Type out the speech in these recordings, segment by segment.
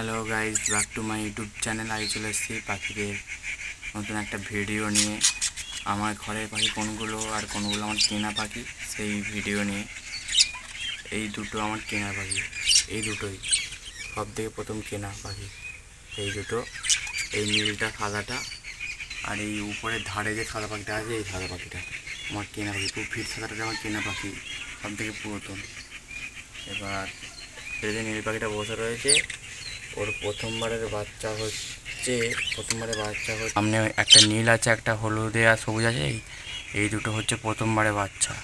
Hello guys, back to my YouTube channel. আমি চলে এসেছি পাখিদের নতুন একটা ভিডিও নিয়ে। আমার ঘরের পাখি কোনগুলো আর কোনগুলো আমার কেনা পাখি সেই ভিডিও নিয়ে। এই দুটো আমার কেনা পাখি, এই দুটোই সব থেকে প্রথম কেনা পাখি। এই দুটো, এই নীলটা সাদাটা আর এই উপরের ধারে যে সাদা পাখিটা আছে, এই সাদা পাখিটা আমার কেনা পাখি। খুব ফিট সাদাটা আমার কেনা পাখি, সব থেকে পুরাতন। এবার এই যে নীল পাখিটা বসে রয়েছে, ওর প্রথমবারের বাচ্চা হচ্ছে সামনে একটা নীল আছে, একটা হলুদে আর সবুজ আছে। এই দুটো হচ্ছে প্রথমবারে বাচ্চা।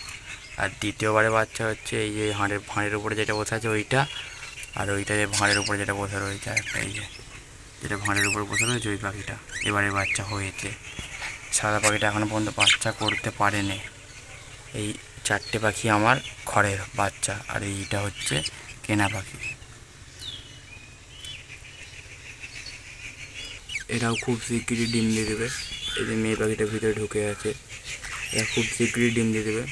আর দ্বিতীয়বারে বাচ্চা হচ্ছে এই যে ভাঁড়ের উপরে যেটা বসে আছে ওইটা, আর ওইটা যে ভাঁড়ের উপরে যেটা বসে রয়েছে একটা, এই যে যেটা ভাঁড়ের উপরে বসে রয়েছে ওই পাখিটা এবারে বাচ্চা হয়েছে। সাদা পাখিটা এখনও পর্যন্ত বাচ্চা করতে পারেনি। এই চারটে পাখি আমার ঘরের বাচ্চা, আর এইটা হচ্ছে কেনা পাখি। এরাও খুব শিগগিরই ডিম দিয়ে দেবে। এই যে মেয়ে পাখিটা ভিতরে ঢুকে আছে, এরা খুব শিগগিরই ডিম দিয়ে দেবে।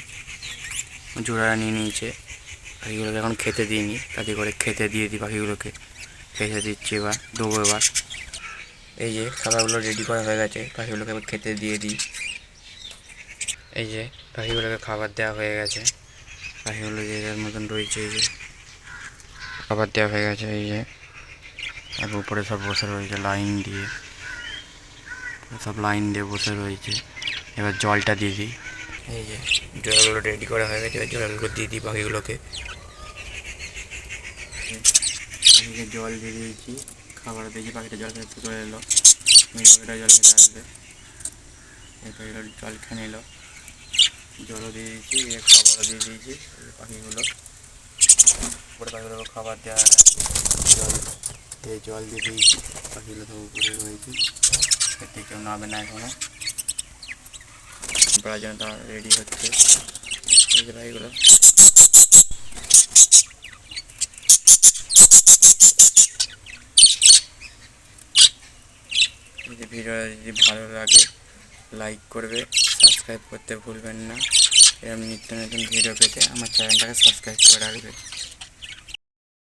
জোড়ারা নিয়ে নিয়েছে, পাখিগুলোকে এখন খেতে দিইনি, তাতে করে খেতে দিয়ে দিই পাখিগুলোকে। খেতে দিচ্ছি, এবার দেবো। এবার এই যে খাবারগুলো রেডি করা হয়ে গেছে, পাখিগুলোকে এবার খেতে দিয়ে দিই। এই যে পাখিগুলোকে খাবার দেওয়া হয়ে গেছে, পাখিগুলো যে যার মতন রয়েছে, এই যে খাবার দেওয়া হয়ে গেছে। এই যে আর উপরে সব বসে রয়েছে লাইন দিয়ে, সব লাইন দিয়ে বসে রয়েছে। এবার জলটা দিয়ে দিই। এই যে জলগুলো রেডি করা হয়ে গেছে, জলগুলো দিয়ে দিই পাখিগুলোকে। পাখিকে জল দিয়ে দিয়েছি, খাবার দিয়েছি, পাখিটা জল খেতে চলে এলো। পাখিটা জল খেতে আসবে, এই পাখিগুলো জল খেয়ে নিল। জলও দিয়ে দিয়েছি, খাবারও দিয়ে দিয়েছি। পাখিগুলো উপরে পাখিগুলোকে খাবার দেওয়া, জল দিয়ে দিয়েছি। পাখিগুলো সব উপরে রয়েছে, এতে কেউ নামবে না এখনো। পড়ার জন্য তো রেডি হচ্ছে এই যে পাখিগুলো। যদি ভিডিওটা যদি ভালো লাগে লাইক করবে, সাবস্ক্রাইব করতে ভুলবেন না। এরকম নিত্য নতুন ভিডিও পেতে আমার চ্যানেলটাকে সাবস্ক্রাইব করে রাখবে।